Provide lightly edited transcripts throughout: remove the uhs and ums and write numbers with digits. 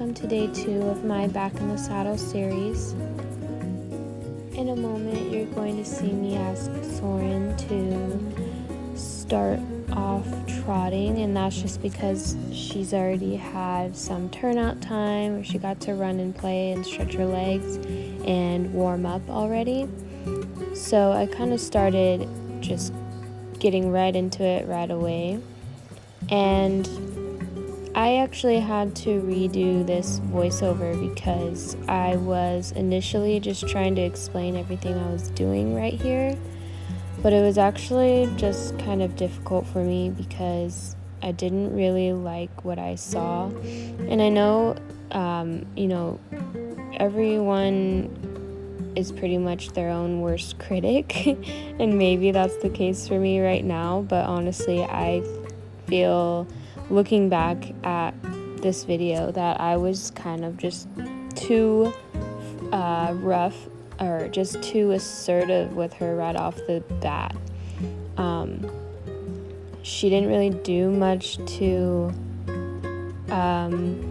welcome to day 2 of my Back in the Saddle series. In a moment, you're going to see me ask Sorin to start off trotting, and that's just because she's already had some turnout time where she got to run and play and stretch her legs and warm up already. So I kind of started just getting right into it right away, and I actually had to redo this voiceover because I was initially just trying to explain everything I was doing right here, but it was actually just kind of difficult for me because I didn't really like what I saw. And I know, everyone is pretty much their own worst critic, and maybe that's the case for me right now, but honestly, I feel, looking back at this video, that I was kind of just too rough or just too assertive with her right off the bat. She didn't really do much to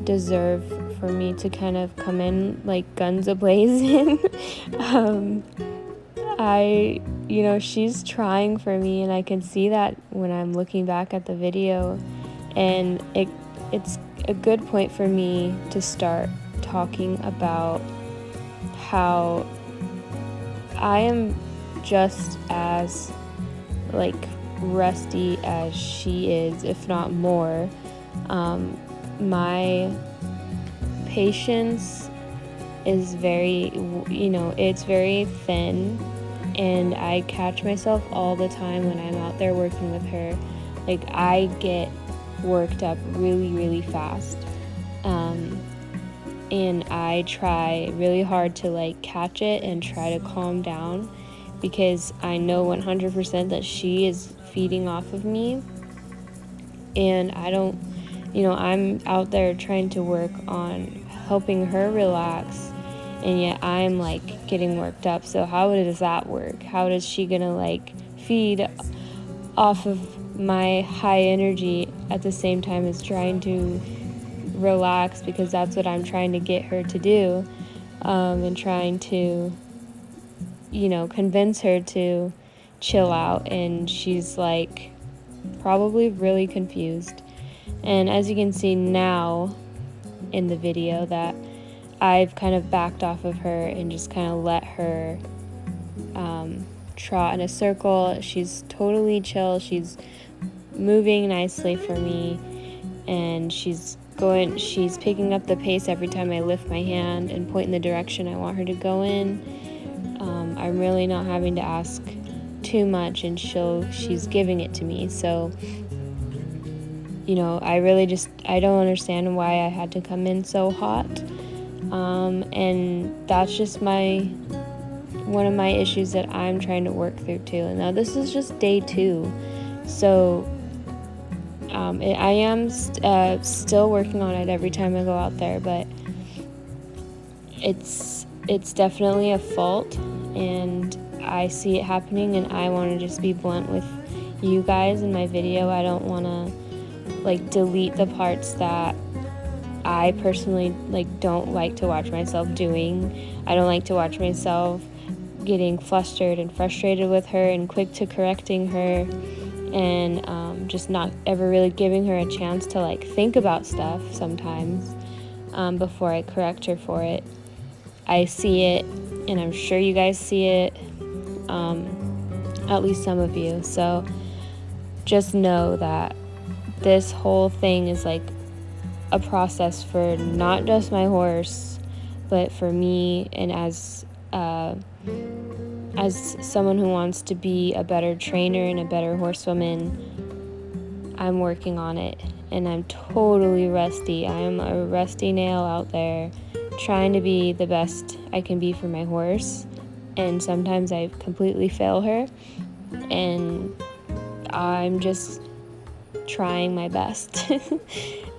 deserve for me to kind of come in like guns a-blazing. She's trying for me, and I can see that when I'm looking back at the video, and it's a good point for me to start talking about how I am just as rusty as she is, if not more. My patience is it's very thin, and I catch myself all the time when I'm out there working with her. I get worked up really, really fast, and I try really hard to catch it and try to calm down, because I know 100% that she is feeding off of me, and I'm out there trying to work on helping her relax, and yet I'm getting worked up. So how does that work? How is she gonna feed off of my high energy at the same time as trying to relax, because that's what I'm trying to get her to do, and trying to convince her to chill out, and she's probably really confused. And as you can see now in the video, that I've kind of backed off of her and just kind of let her trot in a circle. She's totally chill. She's moving nicely for me, and she's picking up the pace every time I lift my hand and point in the direction I want her to go in. I'm really not having to ask too much, and she's giving it to me. So I don't understand why I had to come in so hot, and that's just one of my issues that I'm trying to work through too. And now this is just day 2, so I am still working on it every time I go out there, but it's definitely a fault, and I see it happening, and I want to just be blunt with you guys in my video. I don't want to delete the parts that I personally don't like to watch myself doing. I don't like to watch myself getting flustered and frustrated with her and quick to correcting her, and just not ever really giving her a chance to think about stuff sometimes before I correct her for it. I see it, and I'm sure you guys see it, at least some of you. So just know that this whole thing is a process for not just my horse, but for me, and as someone who wants to be a better trainer and a better horsewoman. I'm working on it, and I'm totally rusty. I am a rusty nail out there trying to be the best I can be for my horse, and sometimes I completely fail her, and I'm just trying my best.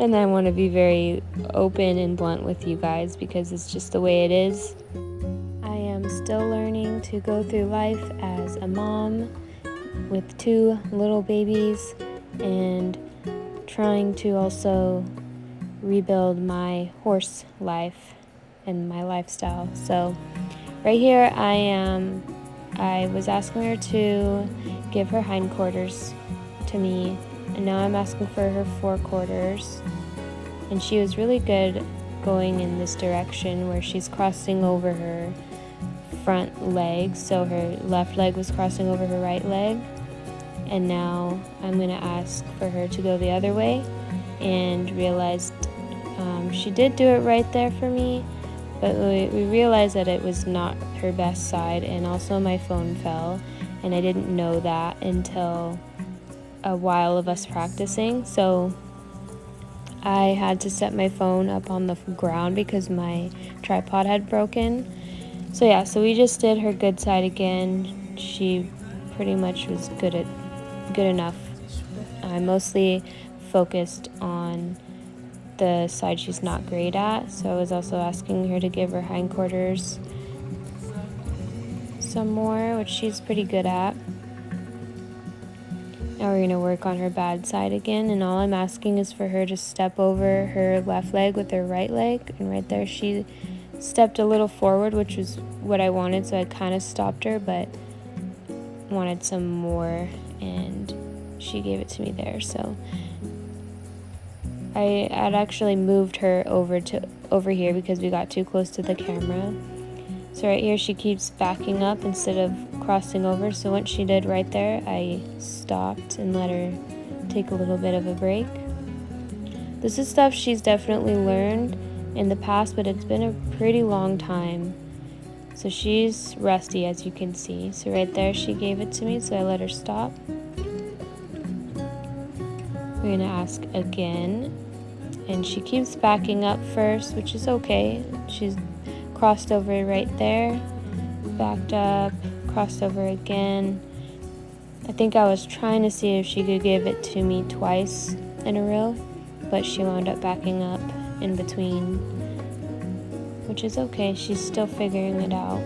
And I want to be very open and blunt with you guys, because it's just the way it is. I am still learning to go through life as a mom with 2 little babies, and trying to also rebuild my horse life and my lifestyle. So right here I was asking her to give her hindquarters to me, and now I'm asking for her forequarters. And she was really good going in this direction where she's crossing over her front leg, so her left leg was crossing over her right leg. And now I'm going to ask for her to go the other way, and realized she did do it right there for me, but we realized that it was not her best side, and also my phone fell, and I didn't know that until a while of us practicing. So I had to set my phone up on the ground because my tripod had broken. So yeah, so we just did her good side again. She pretty much was good enough. I mostly focused on the side she's not great at, so I was also asking her to give her hindquarters some more, which she's pretty good at. Now we're going to work on her bad side again, and all I'm asking is for her to step over her left leg with her right leg, and right there she stepped a little forward, which was what I wanted, so I kind of stopped her, but wanted some more, and she gave it to me there. So I had actually moved her over here because we got too close to the camera. So right here she keeps backing up instead of crossing over, so once she did right there, I stopped and let her take a little bit of a break. This is stuff she's definitely learned in the past, but it's been a pretty long time, so she's rusty, as you can see. So right there she gave it to me, so I let her stop. We're gonna ask again, and she keeps backing up first, which is okay. She's crossed over right there, backed up, crossed over again. I think I was trying to see if she could give it to me twice in a row, but she wound up backing up in between, which is okay. She's still figuring it out.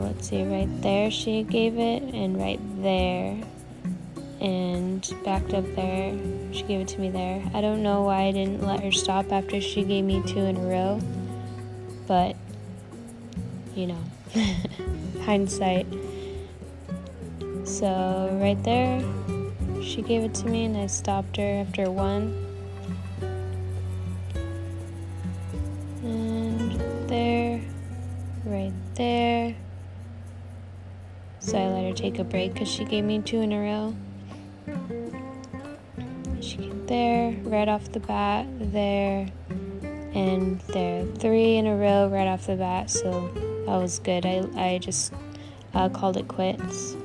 Let's see, right there she gave it, and right there, and backed up there, she gave it to me there. I don't know why I didn't let her stop after she gave me 2 in a row, but, you know, hindsight. So right there, she gave it to me, and I stopped her after 1. And there, right there. So I let her take a break because she gave me 2 in a row. She came there, right off the bat, there, and there. 3 in a row right off the bat, so that was good. I just called it quits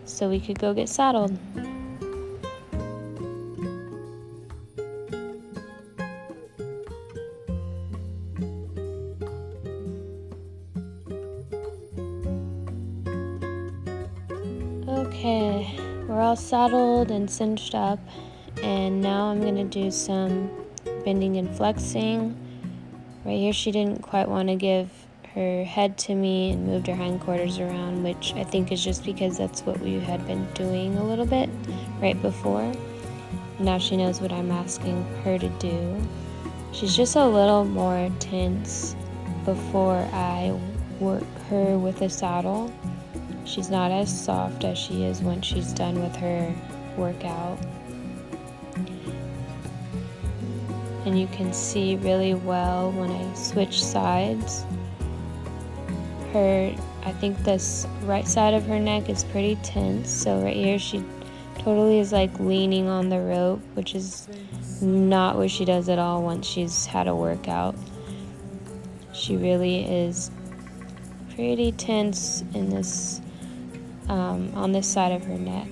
so we could go get saddled. Okay, we're all saddled and cinched up, and now I'm going to do some bending and flexing. Right here she didn't quite want to give her head to me and moved her hindquarters around, which I think is just because that's what we had been doing a little bit right before. Now she knows what I'm asking her to do. She's just a little more tense before I work her with the saddle. She's not as soft as she is when she's done with her workout. And you can see really well when I switch sides. I think this right side of her neck is pretty tense, so right here she totally is like leaning on the rope, which is not what she does at all once she's had a workout. She really is pretty tense in this on this side of her neck.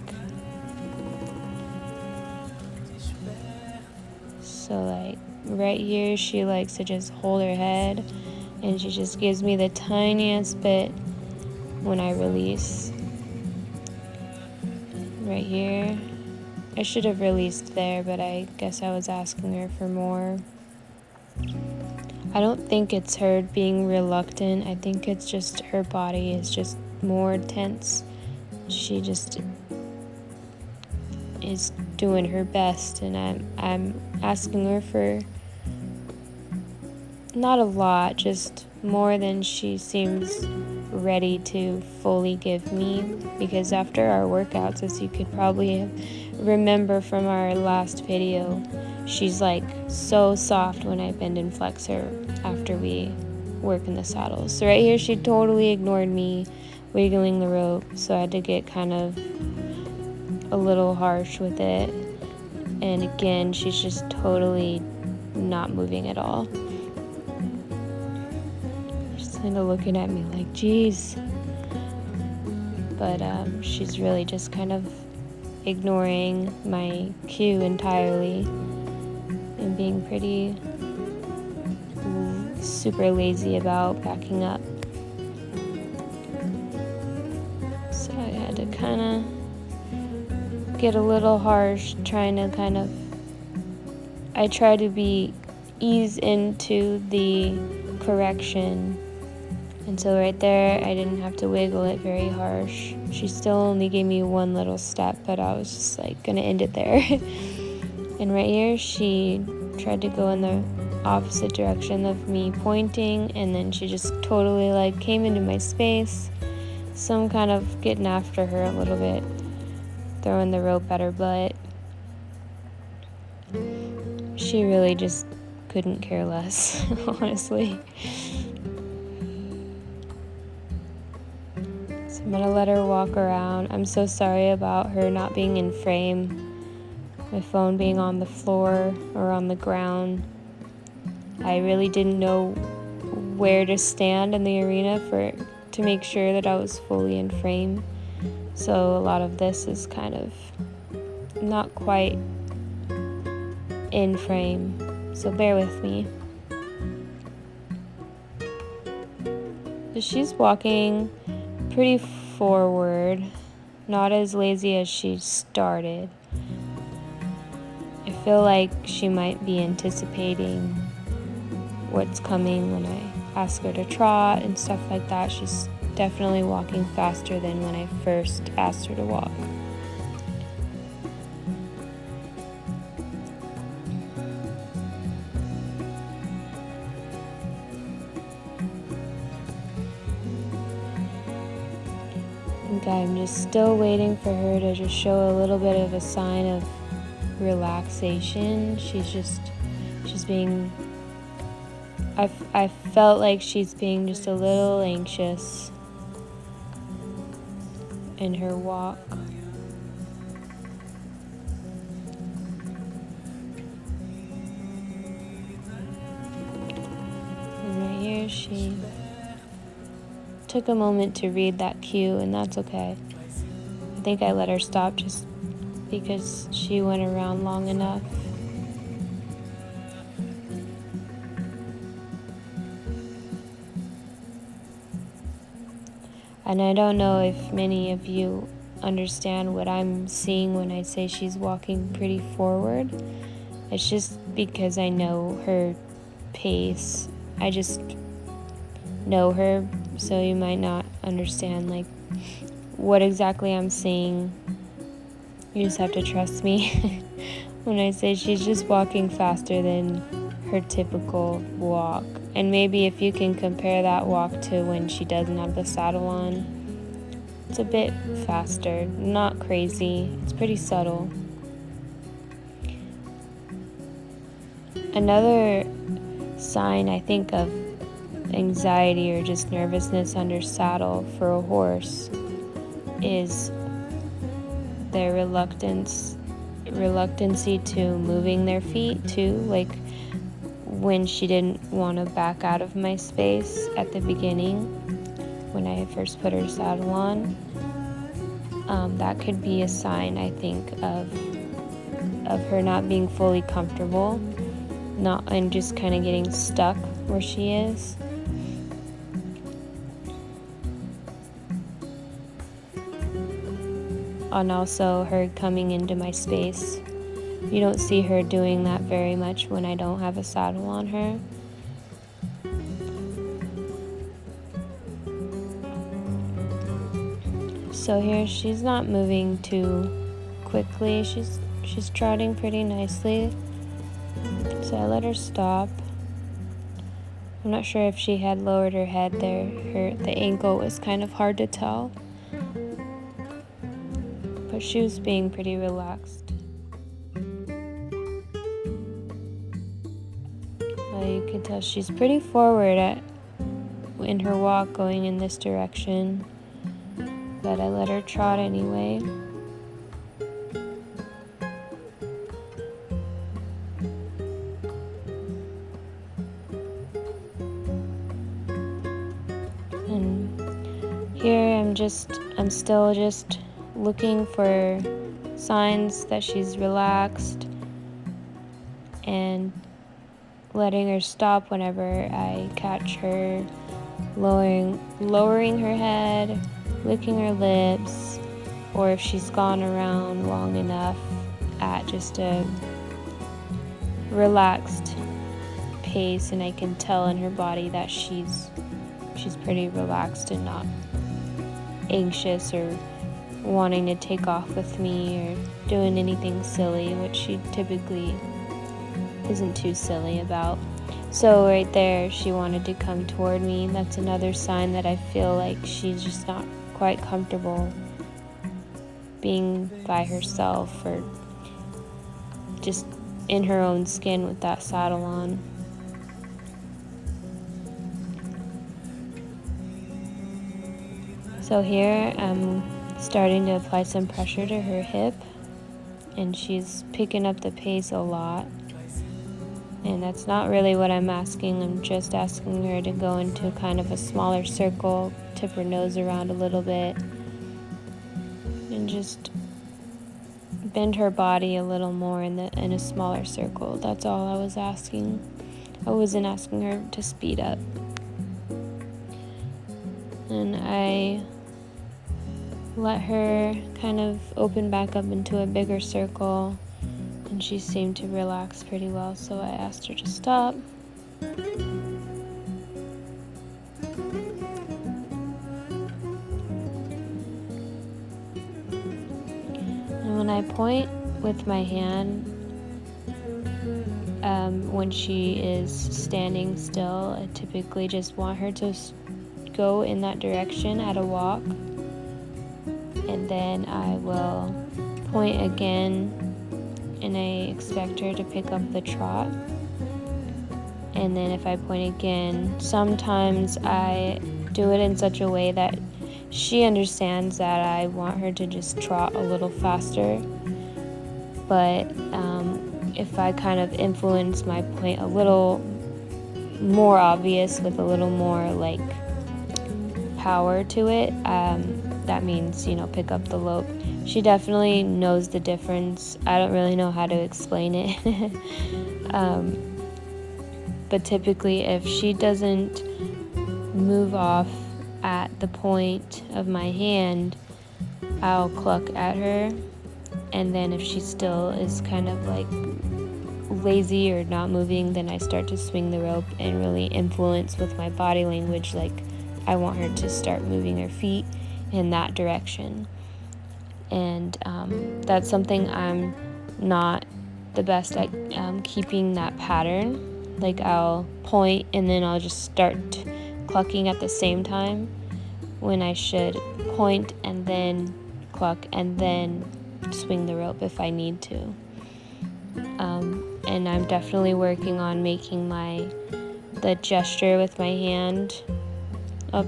So like right here she likes to just hold her head, and she just gives me the tiniest bit when I release. Right here. I should have released there, but I guess I was asking her for more. I don't think it's her being reluctant. I think it's just her body is just more tense. She just is doing her best, and I'm asking her for not a lot, just more than she seems ready to fully give me, because after our workouts, as you could probably remember from our last video, she's like so soft when I bend and flex her after we work in the saddle. So right here she totally ignored me wiggling the rope, so I had to get kind of a little harsh with it. And again, she's just totally not moving at all. She's kind of looking at me like, geez. But she's really just kind of ignoring my cue entirely and being pretty super lazy about backing up. So I had to kind of get a little harsh, trying to I try to ease into the correction. And so right there, I didn't have to wiggle it very harsh. She still only gave me one little step, but I was just like gonna end it there. And right here, she tried to go in the opposite direction of me pointing, and then she just totally like came into my space. So I'm kind of getting after her a little bit, throwing the rope at her butt. She really just couldn't care less, honestly. So I'm gonna let her walk around. I'm so sorry about her not being in frame, my phone being on the floor or on the ground. I really didn't know where to stand in the arena to make sure that I was fully in frame. So a lot of this is kind of not quite in frame, so bear with me. She's walking pretty forward, not as lazy as she started. I feel like she might be anticipating what's coming when I ask her to trot and stuff like that. She's definitely walking faster than when I first asked her to walk. I'm just still waiting for her to just show a little bit of a sign of relaxation. She's being, I felt like she's being just a little anxious in her walk. And right here she took a moment to read that cue, and that's okay. I think I let her stop just because she went around long enough. And I don't know if many of you understand what I'm seeing when I say she's walking pretty forward. It's just because I know her pace. I just know her, so you might not understand like what exactly I'm seeing. You just have to trust me when I say she's just walking faster than her typical walk. And maybe if you can compare that walk to when she doesn't have the saddle on, it's a bit faster, not crazy, it's pretty subtle. Another sign I think of anxiety or just nervousness under saddle for a horse is their reluctancy to moving their feet too. Like when she didn't want to back out of my space at the beginning when I first put her saddle on, that could be a sign, I think, of her not being fully comfortable, and just kind of getting stuck where she is. And also her coming into my space. You don't see her doing that very much when I don't have a saddle on her. So here she's not moving too quickly. She's trotting pretty nicely. So I let her stop. I'm not sure if she had lowered her head there. The ankle was kind of hard to tell. But she was being pretty relaxed. You can tell she's pretty forward in her walk going in this direction. But I let her trot anyway. And here I'm still just looking for signs that she's relaxed and letting her stop whenever I catch her lowering her head, licking her lips, or if she's gone around long enough at just a relaxed pace, and I can tell in her body that she's pretty relaxed and not anxious or wanting to take off with me or doing anything silly, which she typically isn't too silly about. So right there, she wanted to come toward me. That's another sign that I feel like she's just not quite comfortable being by herself or just in her own skin with that saddle on. So here I'm starting to apply some pressure to her hip, and she's picking up the pace a lot. And that's not really what I'm asking. I'm just asking her to go into kind of a smaller circle, tip her nose around a little bit, and just bend her body a little more in a smaller circle. That's all I was asking. I wasn't asking her to speed up. And I let her kind of open back up into a bigger circle, and she seemed to relax pretty well, so I asked her to stop. And when I point with my hand, when she is standing still, I typically just want her to go in that direction at a walk, and then I will point again, and I expect her to pick up the trot. And then if I point again, sometimes I do it in such a way that she understands that I want her to just trot a little faster. But if I kind of influence my point a little more obvious with a little more like power to it, that means, pick up the lope. She definitely knows the difference. I don't really know how to explain it. But typically if she doesn't move off at the point of my hand, I'll cluck at her. And then if she still is kind of like lazy or not moving, then I start to swing the rope and really influence with my body language, like I want her to start moving her feet in that direction. And that's something I'm not the best at, keeping that pattern. Like I'll point and then I'll just start clucking at the same time, when I should point and then cluck and then swing the rope if I need to. And I'm definitely working on making the gesture with my hand.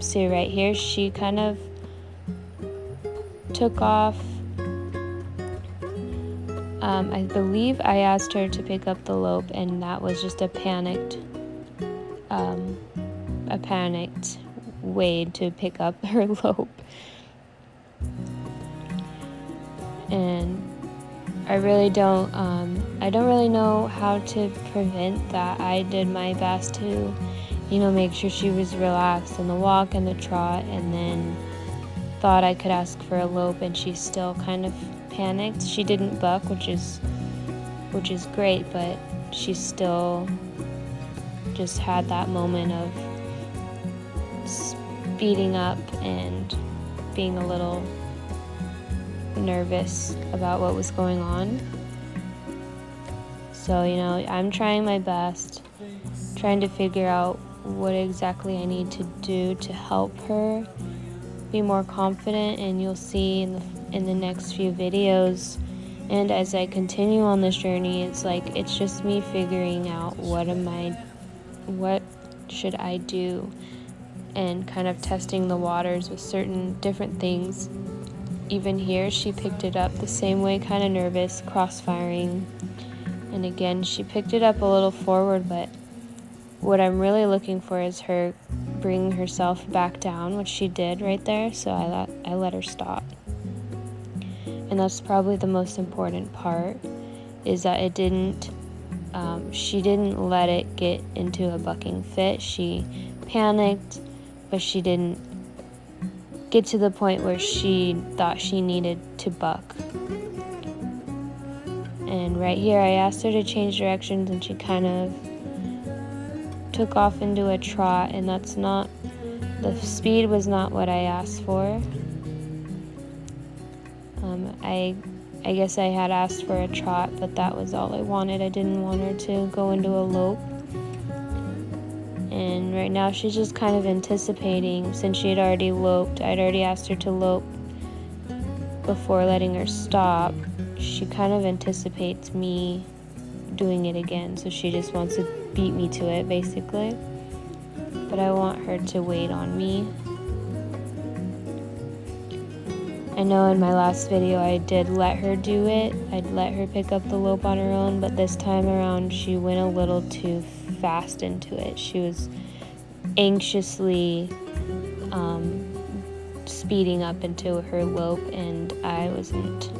See right here, she kind of took off. I believe I asked her to pick up the lope, and that was just a panicked way to pick up her lope. And I don't really know how to prevent that. I did my best to, make sure she was relaxed in the walk and the trot, and then thought I could ask for a lope, and she still kind of panicked. She didn't buck, which is great, but she still just had that moment of speeding up and being a little nervous about what was going on. So, I'm trying my best, trying to figure out what exactly I need to do to help her be more confident, and you'll see in the next few videos. And as I continue on this journey, it's just me figuring out what should I do, and kind of testing the waters with certain different things. Even here, she picked it up the same way, kind of nervous, cross-firing. And again, she picked it up a little forward, but what I'm really looking for is her bringing herself back down, which she did right there, so I let her stop. And that's probably the most important part, is that she didn't let it get into a bucking fit. She panicked, but she didn't get to the point where she thought she needed to buck. And right here, I asked her to change directions, and she kind of took off into a trot, and the speed was not what I asked for. I guess I had asked for a trot, but that was all I wanted. I didn't want her to go into a lope. And right now she's just kind of anticipating, since she had already loped. I'd already asked her to lope before letting her stop. She kind of anticipates me doing it again, so she just wants to beat me to it, basically. But I want her to wait on me. I know in my last video I did let her do it. I'd let her pick up the lope on her own, but this time around she went a little too fast into it. She was anxiously speeding up into her lope, and I wasn't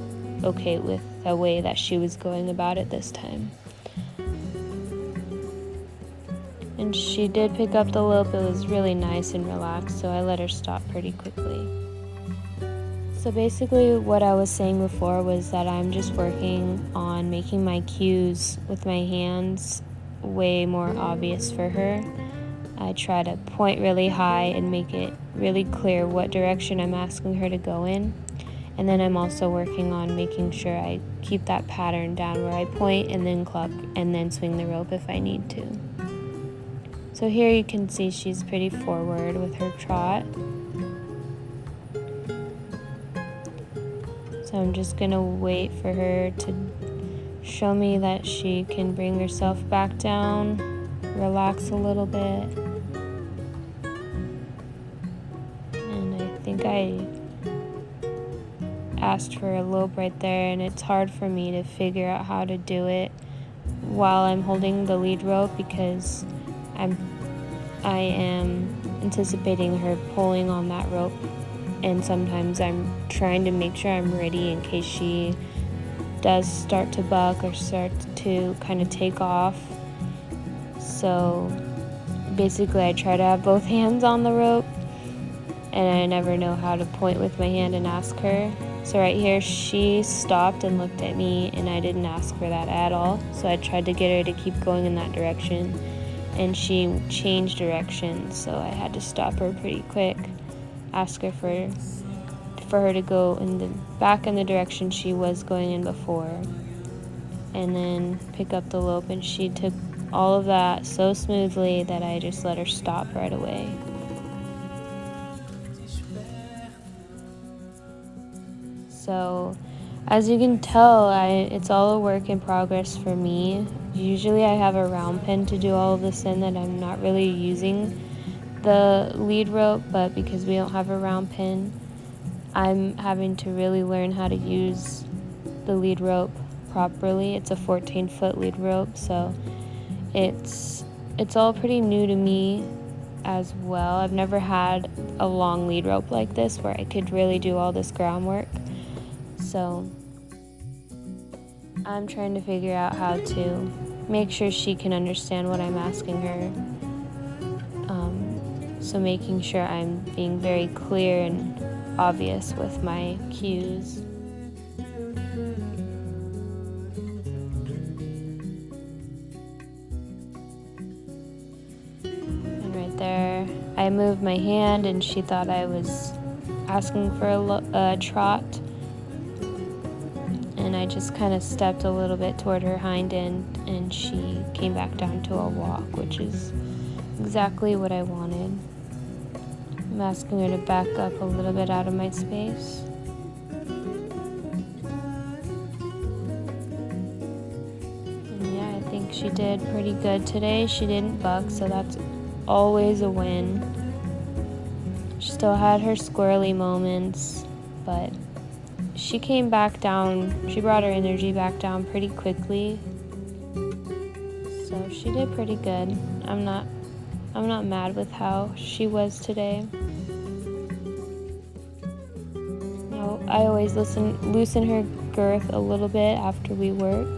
okay with the way that she was going about it this time. And she did pick up the lope. It was really nice and relaxed, so I let her stop pretty quickly. So basically what I was saying before was that I'm just working on making my cues with my hands way more obvious for her. I try to point really high and make it really clear what direction I'm asking her to go in. And then I'm also working on making sure I keep that pattern down where I point and then cluck and then swing the rope if I need to. So here you can see she's pretty forward with her trot. So I'm just gonna wait for her to show me that she can bring herself back down, relax a little bit. And I think I asked for a lope right there, and it's hard for me to figure out how to do it while I'm holding the lead rope, because I am anticipating her pulling on that rope, and sometimes I'm trying to make sure I'm ready in case she does start to buck or start to kind of take off. So basically I try to have both hands on the rope, and I never know how to point with my hand and ask her. So right here she stopped and looked at me, and I didn't ask for that at all. So I tried to get her to keep going in that direction, and she changed directions, so I had to stop her pretty quick, ask her for her to go back in the direction she was going in before, and then pick up the lope, and she took all of that so smoothly that I just let her stop right away. So as you can tell, it's all a work in progress for me. Usually I have a round pin to do all of this in, that I'm not really using the lead rope, but because we don't have a round pin, I'm having to really learn how to use the lead rope properly. It's a 14-foot lead rope, so it's all pretty new to me as well. I've never had a long lead rope like this where I could really do all this groundwork. So I'm trying to figure out how to make sure she can understand what I'm asking her. So making sure I'm being very clear and obvious with my cues. And right there, I moved my hand, and she thought I was asking for a trot. just kind of stepped a little bit toward her hind end, and she came back down to a walk, which is exactly what I wanted. I'm asking her to back up a little bit out of my space. And yeah, I think she did pretty good today. She didn't buck, so that's always a win. She still had her squirrely moments, but she came back down. She brought her energy back down pretty quickly. So she did pretty good. I'm not mad with how she was today. You know, I always loosen her girth a little bit after we work.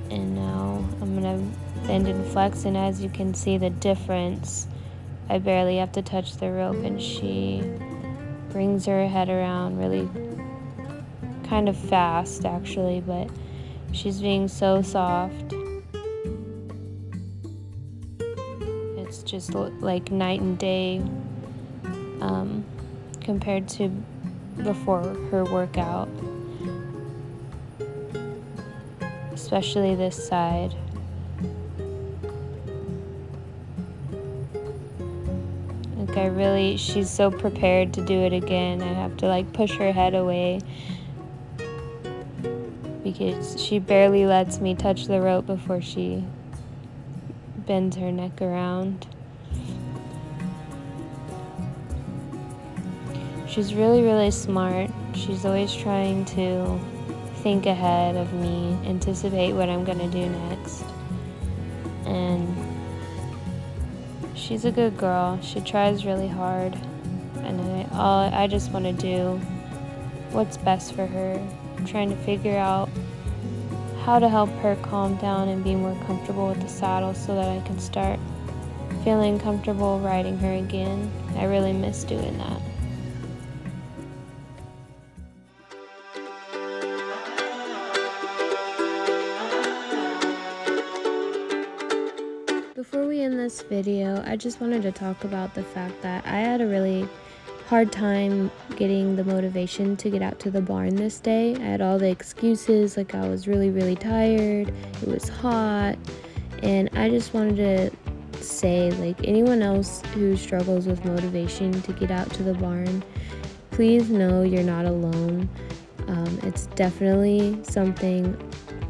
And now I'm gonna bend and flex, and as you can see the difference, I barely have to touch the rope and she brings her head around really kind of fast actually, but she's being so soft. It's just like night and day compared to before her workout, especially this side. Like she's so prepared to do it again. I have to like push her head away because she barely lets me touch the rope before she bends her neck around. She's really, really smart. She's always trying to think ahead of me, anticipate what I'm gonna do next. And she's a good girl. She tries really hard, and I just want to do what's best for her. I'm trying to figure out how to help her calm down and be more comfortable with the saddle so that I can start feeling comfortable riding her again. I really miss doing that. Before we end this video, I just wanted to talk about the fact that I had a really hard time getting the motivation to get out to the barn this day. I had all the excuses, like I was really, really tired, it was hot, and I just wanted to say, like, anyone else who struggles with motivation to get out to the barn, please know you're not alone. It's definitely something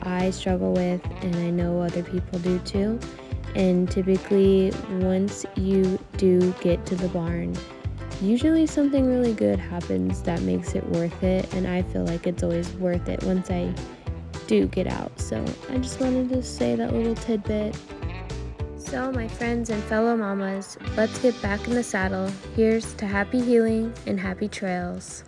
I struggle with, and I know other people do too. And typically, once you do get to the barn, usually something really good happens that makes it worth it, and I feel like it's always worth it once I do get out. So I just wanted to say that little tidbit. So my friends and fellow mamas, let's get back in the saddle. Here's to happy healing and happy trails.